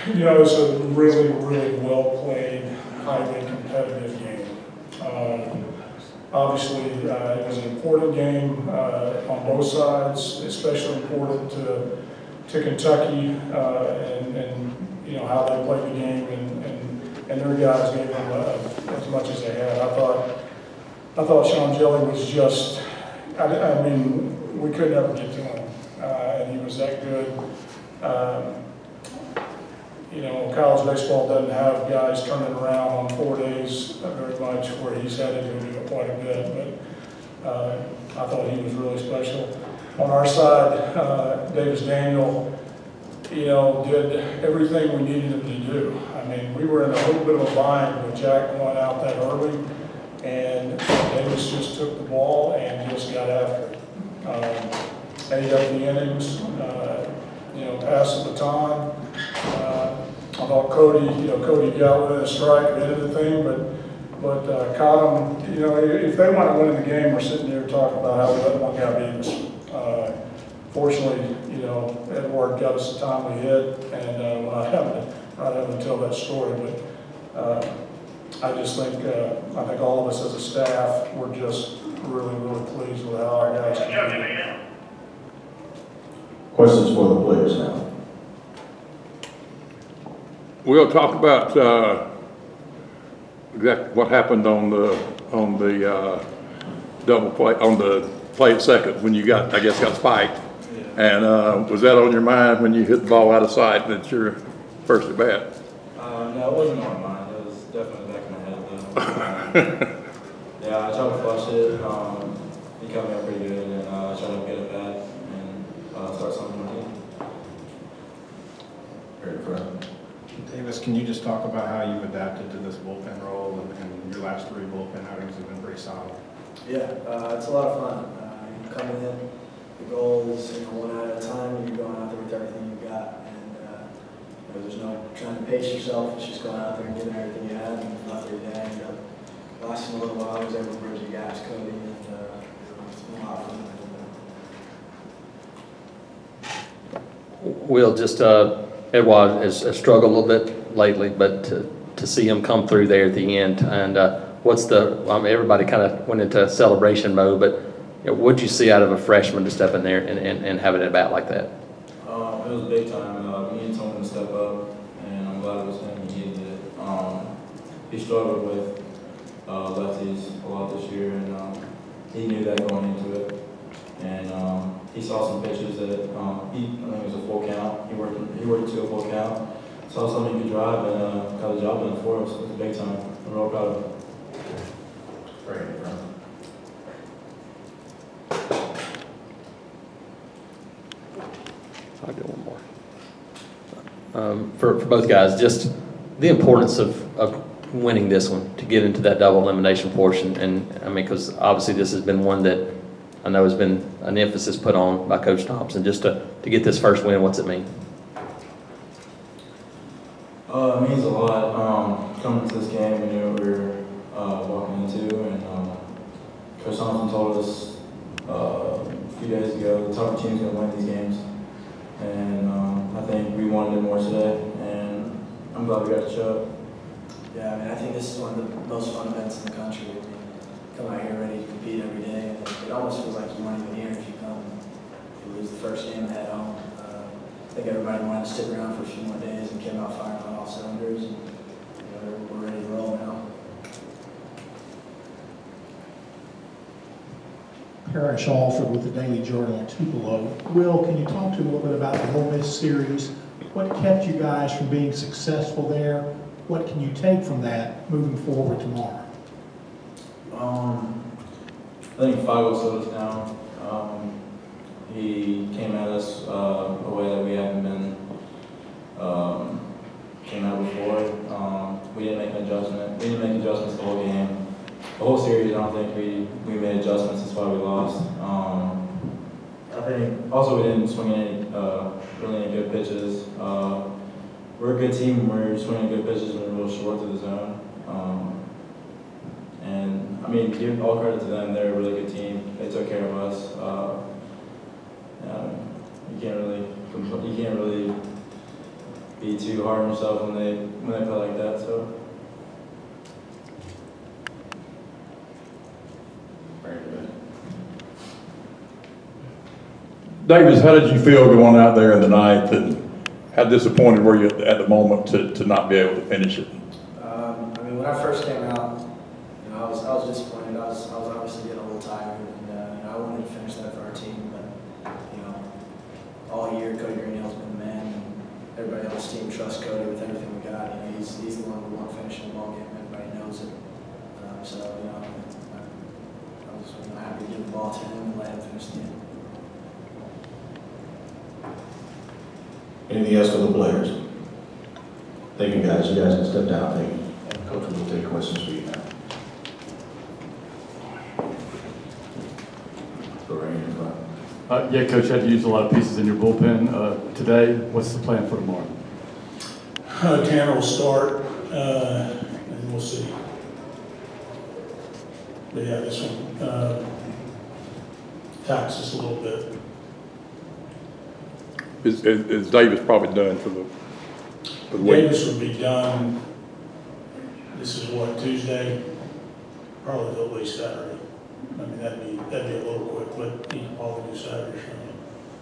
You know, it's a really, really well played, highly competitive game. Obviously, it was an important game on both sides, especially important to Kentucky and you know how they played the game, and their guys gave them as much as they had. I thought Sean Jelly was just, I mean, we could never get to him, and he was that good. You know, college baseball doesn't have guys turning around on 4 days very much, where he's had to do it quite a bit, but I thought he was really special. On our side, Davis Daniel, you know, did everything we needed him to do. I mean, we were in a little bit of a bind with Jack going out that early, and Davis just took the ball and just got after it. Ate up the innings, you know, passed the baton. I thought Cody got within a strike at the end of the thing, but caught him. You know, if they want to win the game, we're sitting here talking about how we let one guy beat us. Fortunately, you know, Edward got us the timely hit, and we're not having to tell that story. But I just think I think all of us as a staff, we're just really, really pleased with how our guys competed. Questions for the players now. We'll talk about exactly what happened on the double play, on the play at second when you got spiked. Yeah. And was that on your mind when you hit the ball out of sight and it's your first at bat? No, it wasn't on my mind. It was definitely back in my head though. Yeah, I tried to flush it. He cut me up pretty good, and I tried to get it back and start something with him. Very correct. Davis, can you just talk about how you've adapted to this bullpen role and your last 3 bullpen outings have been pretty solid? Yeah, it's a lot of fun. You come in, the goal is one out at a time, and you're going out there with everything you've got. And you know, there's no trying to pace yourself, it's just going out there and getting everything you have. And after your day, ended up lasting a little while. I was able to bridge the gaps, Cody, and it's been a lot of fun. Will, just Edward has struggled a little bit lately, but to see him come through there at the end, and what's the? I mean, everybody kind of went into celebration mode, but you know, what'd you see out of a freshman to step in there and have it at bat like that? It was big time. We needed someone to step up, and I'm glad it was him. He needed it. He struggled with lefties a lot this year, and he knew that going into it. And he saw some pitches that I think it was a full count. He worked to a full count. Saw something he could drive and got the job done for us. It was big time. I'm real proud of him. Great, bro. I'll do one more. For both guys, just the importance of winning this one to get into that double elimination portion. And I mean, because obviously this has been one that I know has been an emphasis put on by Coach Thompson. Just to get this first win, what's it mean? It means a lot. Coming to this game, we knew what we were walking into, and Coach Thompson told us a few days ago the tougher team's going to win these games. And I think we wanted it more today, and I'm glad we got to show up. Yeah, I mean, I think this is one of the most fun events in the country. I mean, come out here ready to compete every day, and it almost feels like you weren't even here if you come. You lose the first game at home. I think everybody wanted to stick around for a few more days and came out firing on all cylinders, and you know, we're ready to roll now. Parrish Alford with the Daily Journal in Tupelo. Will, can you talk to me a little bit about the Ole Miss series? What kept you guys from being successful there? What can you take from that moving forward tomorrow? I think Figo slowed us down. He came at us a way that we haven't been came out before. We didn't make an adjustment. We didn't make adjustments the whole game. The whole series, I don't think we made adjustments. That's why we lost. I think also we didn't swing really any good pitches. We're a good team. We're swinging good pitches when we're real short to the zone. And I mean, give all credit to them. They're a really good team. They took care of us. You can't really be too hard on himself when they play like that. So. Very good. Davis, how did you feel going out there in the ninth, and how disappointed were you at the moment to not be able to finish it? I mean, when I first came out, you know, I was disappointed. I was obviously getting a little tired, and you know, I wanted to finish that for our team. But you know, all year Cody Greenhill's been the man, and everybody on this team trusts Cody with everything we got. You know, he's the one we want finishing the ball game. Everybody knows it. So you know, I was happy to give the ball to him and let him finish the game. Anything else for the players? Thank you, guys. You guys can step down. Thank you. And Coach will take questions for you now. Go right in front. Yeah, Coach, you had to use a lot of pieces in your bullpen today. What's the plan for tomorrow? Tanner will start, and we'll see. But yeah, this one taxes a little bit. Is Davis probably done for the week? Davis would be done, this is what, Tuesday? Probably at least Saturday. I mean, that'd be a little quick, but he can probably do Saturday.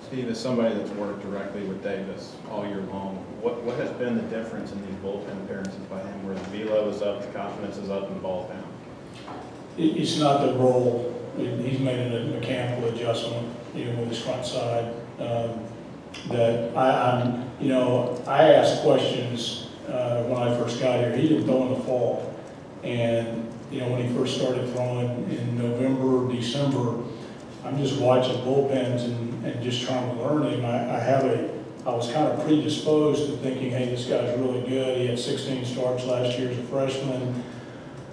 Steve, as somebody that's worked directly with Davis all year long, what has been the difference in these bullpen appearances by him, where the velo is up, the confidence is up, and the ball's down? It's not the role. He's made a mechanical adjustment, even with his front side. That I asked questions when I first got here. He didn't throw in the fall, and you know, when he first started throwing in November, December, I'm just watching bullpens and just trying to learn him. I was kind of predisposed to thinking, hey, this guy's really good. He had 16 starts last year as a freshman.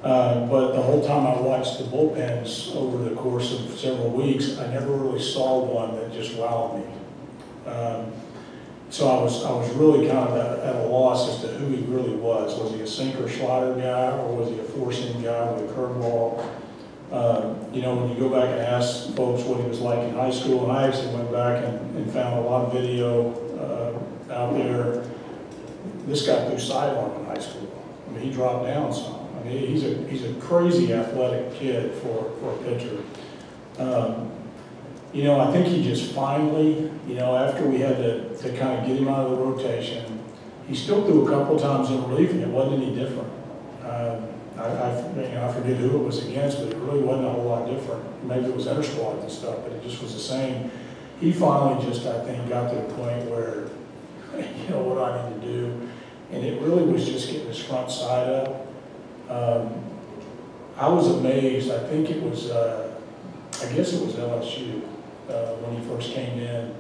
But the whole time I watched the bullpens over the course of several weeks, I never really saw one that just wowed me. So I was really kind of at a loss as to who he really was. Was he a sinker slider guy, or was he a four-seam guy with a curveball? You know, when you go back and ask folks what he was like in high school, and I actually went back and found a lot of video out there. This guy threw sidearm in high school. I mean, he dropped down some. I mean, he's a crazy athletic kid for a pitcher. You know, I think he just finally, you know, after we had to kind of get him out of the rotation, he still threw a couple times in relief, and it wasn't any different. I forget who it was against, but it really wasn't a whole lot different. Maybe it was inter-squad and stuff, but it just was the same. He finally just, I think, got to the point where, you know, what I need to do, and it really was just getting his front side up. I was amazed. I think it was, I guess it was LSU. When he first came in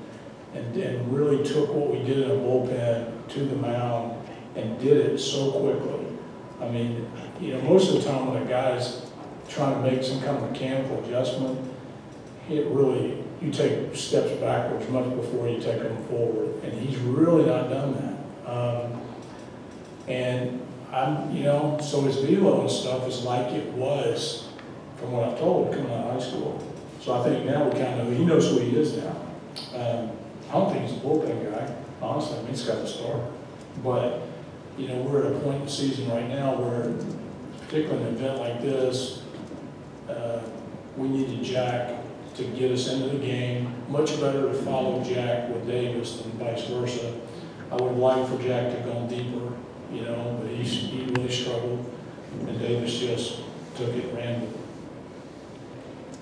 and really took what we did in a bullpen to the mound and did it so quickly. I mean, you know, most of the time when a guy's trying to make some kind of mechanical adjustment, it really, you take steps backwards much before you take them forward, and he's really not done that. And I'm, you know, so his velo and stuff is like it was from what I've told coming out of high school. So I think now we kind of, he knows who he is now. I don't think he's a bullpen guy, honestly. I mean, he's got to start. But, you know, we're at a point in the season right now where, particularly in an event like this, we needed Jack to get us into the game. Much better to follow Jack with Davis than vice versa. I would like for Jack to go deeper, you know, but he really struggled. And Davis just took it and ran with it.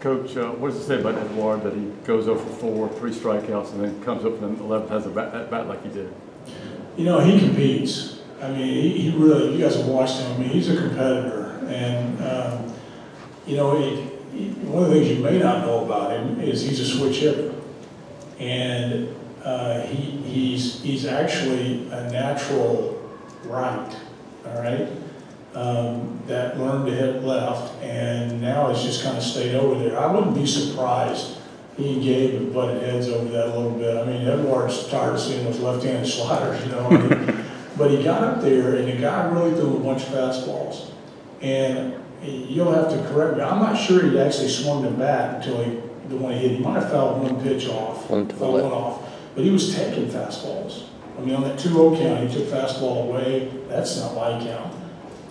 Coach, what does it say about Edward that he goes over 4, 3 strikeouts, and then comes up in the 11th, has a bat like he did? You know, he competes. I mean, he really, you guys have watched him. I mean, he's a competitor. And, you know, one of the things you may not know about him is he's a switch hitter. And he's actually a natural right, all right? That learned to hit left, and now has just kind of stayed over there. I wouldn't be surprised he and Gabe butted heads over that a little bit. I mean, Edward's tired of seeing those left-handed sliders, you know. I mean, but he got up there, and the guy really threw a bunch of fastballs. And you'll have to correct me. I'm not sure he actually swung the bat until the one he hit. He might have fouled one pitch off, One to the left. but he was taking fastballs. I mean, on that 2-0 count, he took fastball away. That's not my count.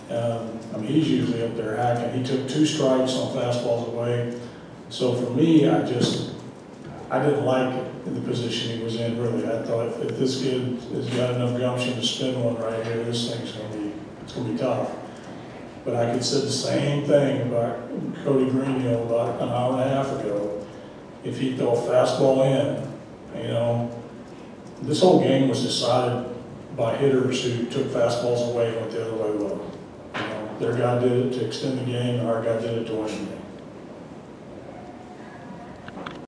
I mean, he's usually up there hacking. He took 2 strikes on fastballs away. So for me, I didn't like the position he was in, really. I thought if this kid has got enough gumption to spin one right here, this thing's gonna be tough. But I could say the same thing about Cody Greenhill about an hour and a half ago. If he threw a fastball in, you know, this whole game was decided by hitters who took fastballs away and went the other way with them. You know, their guy did it to extend the game, and our guy did it to win the game.